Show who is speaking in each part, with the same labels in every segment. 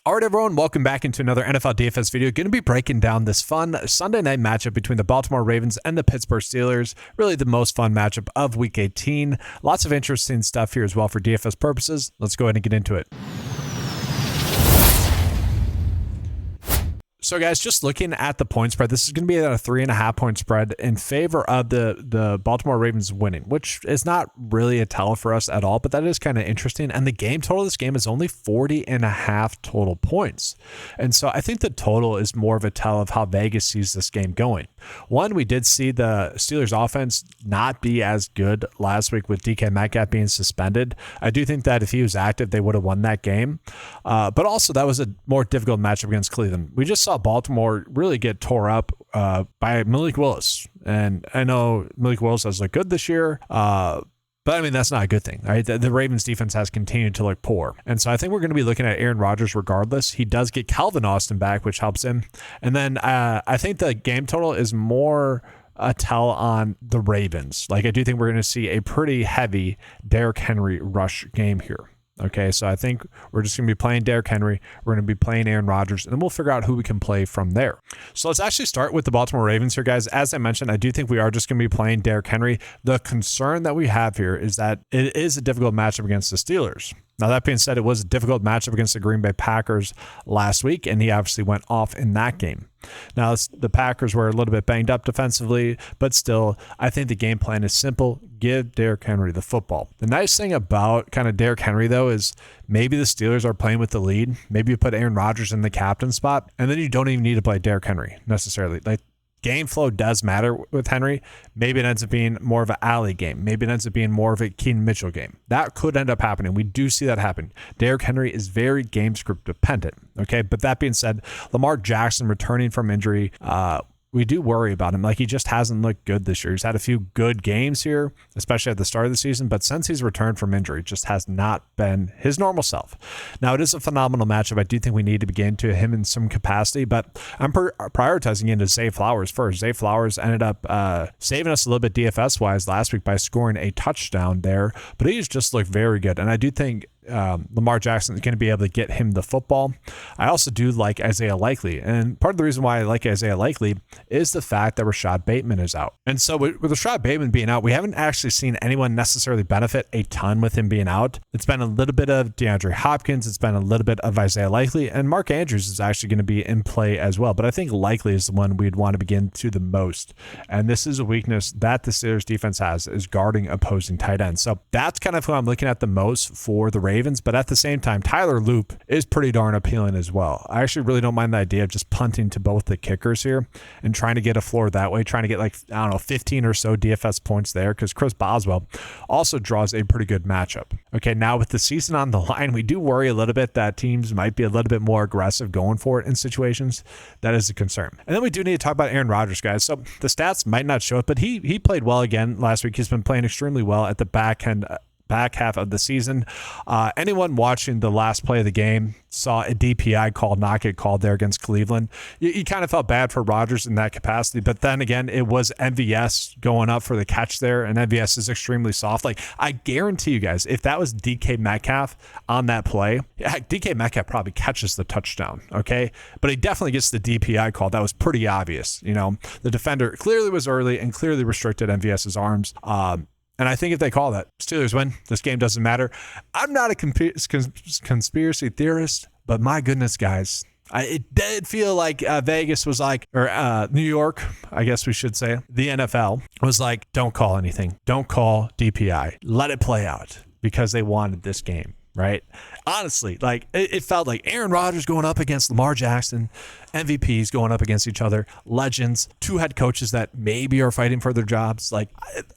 Speaker 1: All right, everyone, welcome back into another NFL DFS video. Going to be breaking down this fun Sunday night matchup between the Baltimore Ravens and the Pittsburgh Steelers. Really the most fun matchup of Week 18. Lots of interesting stuff here as well for DFS purposes. Let's go ahead and get into it. So guys, just looking at the point spread, this is going to be at a 3.5 point spread in favor of the Baltimore Ravens winning, which is not really a tell for us at all, but that is kind of interesting. And the game total of this game is only 40.5 total points. And so I think the total is more of a tell of how Vegas sees this game going. One, we did see the Steelers offense not be as good last week with DK Metcalf being suspended. I do think that if he was active, they would have won that game. But also that was a more difficult matchup against Cleveland. We just saw Baltimore really get tore up by Malik Willis. And I know Malik Willis has looked good this year, but I mean, that's not a good thing, right? The Ravens defense has continued to look poor. And so I think we're going to be looking at Aaron Rodgers regardless. He does get Calvin Austin back, which helps him. And then I think the game total is more a tell on the Ravens. Like, I do think we're going to see a pretty heavy Derrick Henry rush game here. Okay, so I think we're just going to be playing Derrick Henry. We're going to be playing Aaron Rodgers, and then we'll figure out who we can play from there. So let's actually start with the Baltimore Ravens here, guys. As I mentioned, I do think we are just going to be playing Derrick Henry. The concern that we have here is that it is a difficult matchup against the Steelers. Now, that being said, it was a difficult matchup against the Green Bay Packers last week, and he obviously went off in that game. Now, the Packers were a little bit banged up defensively, but still, I think the game plan is simple. Give Derrick Henry the football. The nice thing about kind of Derrick Henry, though, is maybe the Steelers are playing with the lead. Maybe you put Aaron Rodgers in the captain spot, and then you don't even need to play Derrick Henry necessarily. Like, game flow does matter with Henry. Maybe it ends up being more of an alley game. Maybe it ends up being more of a Keenan Mitchell game. That could end up happening. We do see that happen. Derrick Henry is very game script dependent. Okay, but that being said, Lamar Jackson returning from injury, we do worry about him. Like, he just hasn't looked good this year. He's had a few good games here, especially at the start of the season, but since he's returned from injury, just has not been his normal self. Now, it is a phenomenal matchup. I do think we need to begin to him in some capacity, but I'm prioritizing into Zay Flowers first. Zay Flowers ended up saving us a little bit DFS-wise last week by scoring a touchdown there, but he's just looked very good, and I do think Lamar Jackson is going to be able to get him the football. I also do like Isaiah Likely, and part of the reason why I like Isaiah Likely is the fact that Rashad Bateman is out. And so with Rashad Bateman being out, we haven't actually seen anyone necessarily benefit a ton with him being out. It's been a little bit of DeAndre Hopkins, it's been a little bit of Isaiah Likely, and Mark Andrews is actually going to be in play as well. But I think Likely is the one we'd want to begin to the most. And this is a weakness that the Steelers defense has, is guarding opposing tight ends. So that's kind of who I'm looking at the most for the Ravens, but at the same time, Tyler Loop is pretty darn appealing as well. I actually really don't mind the idea of just punting to both the kickers here and trying to get a floor that way, trying to get, like, I don't know, 15 or so DFS points there, because Chris Boswell also draws a pretty good matchup. Okay, now with the season on the line, we do worry a little bit that teams might be a little bit more aggressive going for it in situations. That is a concern. And then we do need to talk about Aaron Rodgers, guys. So the stats might not show it, but he played well again last week. He's been playing extremely well at the back half of the season. Anyone watching the last play of the game saw a DPI call not get called there against Cleveland. You kind of felt bad for Rodgers in that capacity, but then again, it was MVS going up for the catch there, and MVS is extremely soft. Like, I guarantee you guys, if that was DK Metcalf on that play, DK Metcalf probably catches the touchdown, okay? But he definitely gets the DPI call. That was pretty obvious. You know, the defender clearly was early and clearly restricted MVS's arms. And I think if they call that, Steelers win. This game doesn't matter. I'm not a conspiracy theorist, but my goodness, guys, it did feel like Vegas was like, or New York, I guess we should say, the NFL was like, don't call anything. Don't call DPI. Let it play out, because they wanted this game. Right? Honestly, like, it felt like Aaron Rodgers going up against Lamar Jackson, MVPs going up against each other, legends, two head coaches that maybe are fighting for their jobs. Like,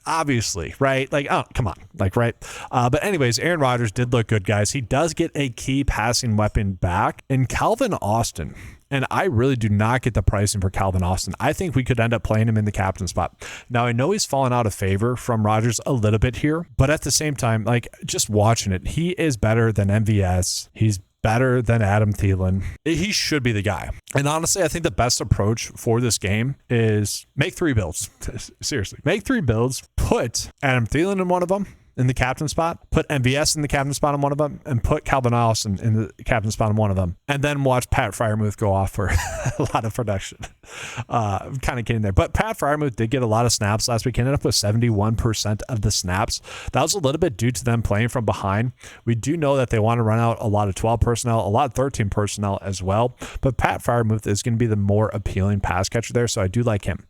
Speaker 1: obviously, right? Like, oh, come on. Like, right? But anyways, Aaron Rodgers did look good, guys. He does get a key passing weapon back in Calvin Austin. And I really do not get the pricing for Calvin Austin. I think we could end up playing him in the captain spot. Now, I know he's fallen out of favor from Rodgers a little bit here, but at the same time, like, just watching it, he is better than MVS. He's better than Adam Thielen. He should be the guy. And honestly, I think the best approach for this game is make 3 builds. Seriously, make 3 builds, put Adam Thielen in one of them, in the captain spot, put MVS in the captain spot on one of them, and put Calvin Austin in the captain spot on one of them, and then watch Pat Freiermuth go off for a lot of production. I'm kind of kidding there. But Pat Freiermuth did get a lot of snaps last week. He ended up with 71% of the snaps. That was a little bit due to them playing from behind. We do know that they want to run out a lot of 12 personnel, a lot of 13 personnel as well. But Pat Freiermuth is going to be the more appealing pass catcher there, so I do like him.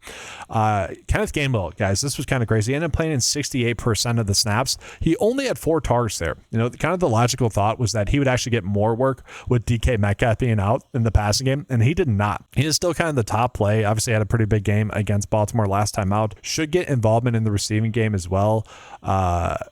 Speaker 1: Kenneth Gainwell, guys, this was kind of crazy. He ended up playing in 68% of the snaps. He only had 4 targets there. Kind of the logical thought was that he would actually get more work with DK Metcalf being out in the passing game, and he did not. He is still kind of the top play. Obviously had a pretty big game against Baltimore last time out. Should get involvement in the receiving game as well.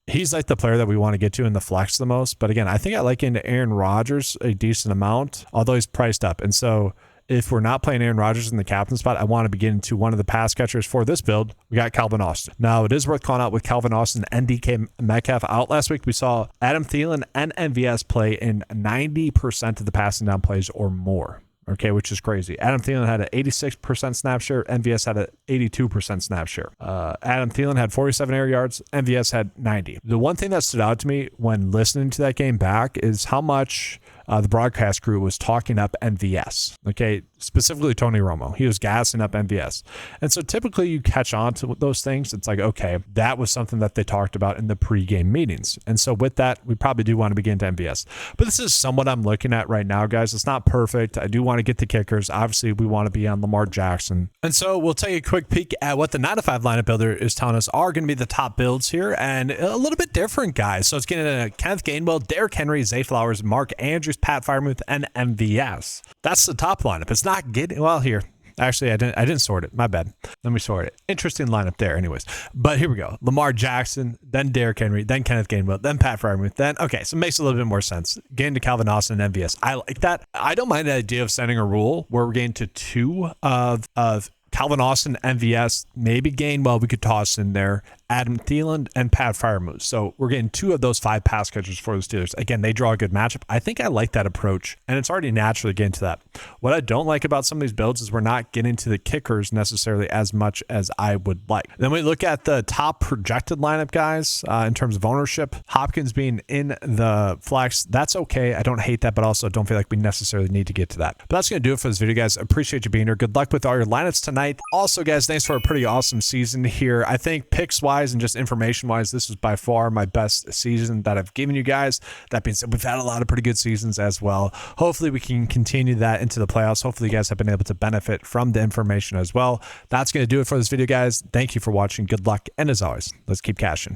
Speaker 1: He's like the player that we want to get to in the flex the most. But again, I think I like into Aaron Rodgers a decent amount, although he's priced up. And so if we're not playing Aaron Rodgers in the captain spot, I want to be getting to one of the pass catchers for this build. We got Calvin Austin. Now, it is worth calling out with Calvin Austin and DK Metcalf out last week. We saw Adam Thielen and MVS play in 90% of the passing down plays or more. Okay, which is crazy. Adam Thielen had an 86% snap share. MVS had an 82% snap share. Adam Thielen had 47 air yards. MVS had 90. The one thing that stood out to me when listening to that game back is how much the broadcast crew was talking up MVS. Okay, specifically Tony Romo. He was gassing up MVS. And so typically you catch on to those things. It's like, okay, that was something that they talked about in the pregame meetings. And so with that, we probably do want to begin to MVS. But this is somewhat I'm looking at right now, guys. It's not perfect. I do want to get the kickers. Obviously, we want to be on Lamar Jackson. And so we'll take a quick peek at what the 9-to-5 lineup builder is telling us are going to be the top builds here, and a little bit different, guys. So it's getting Kenneth Gainwell, Derrick Henry, Zay Flowers, Mark Andrews, Pat Freiermuth, and MVS. That's the top lineup. It's not getting, well, here. Actually, I didn't sort it. My bad. Let me sort it. Interesting lineup there anyways. But here we go. Lamar Jackson, then Derrick Henry, then Kenneth Gainwell, then Pat Freiermuth, then, okay, so it makes a little bit more sense. Getting to Calvin Austin and MVS. I like that. I don't mind the idea of setting a rule where we're getting to 2 of Calvin Austin, MVS, maybe Gainwell we could toss in there, Adam Thielen, and Pat Freiermuth. So we're getting 2 of those 5 pass catchers for the Steelers. Again, they draw a good matchup. I think I like that approach, and it's already naturally getting to that. What I don't like about some of these builds is we're not getting to the kickers necessarily as much as I would like. Then we look at the top projected lineup, guys, in terms of ownership. Hopkins being in the flex, that's okay. I don't hate that, but also don't feel like we necessarily need to get to that. But that's going to do it for this video, guys. Appreciate you being here. Good luck with all your lineups tonight. Also, guys, thanks for a pretty awesome season here. I think picks-wise and just information-wise, this is by far my best season that I've given you guys. That being said, we've had a lot of pretty good seasons as well. Hopefully, we can continue that into the playoffs. Hopefully, you guys have been able to benefit from the information as well. That's going to do it for this video, guys. Thank you for watching. Good luck. And as always, let's keep cashing.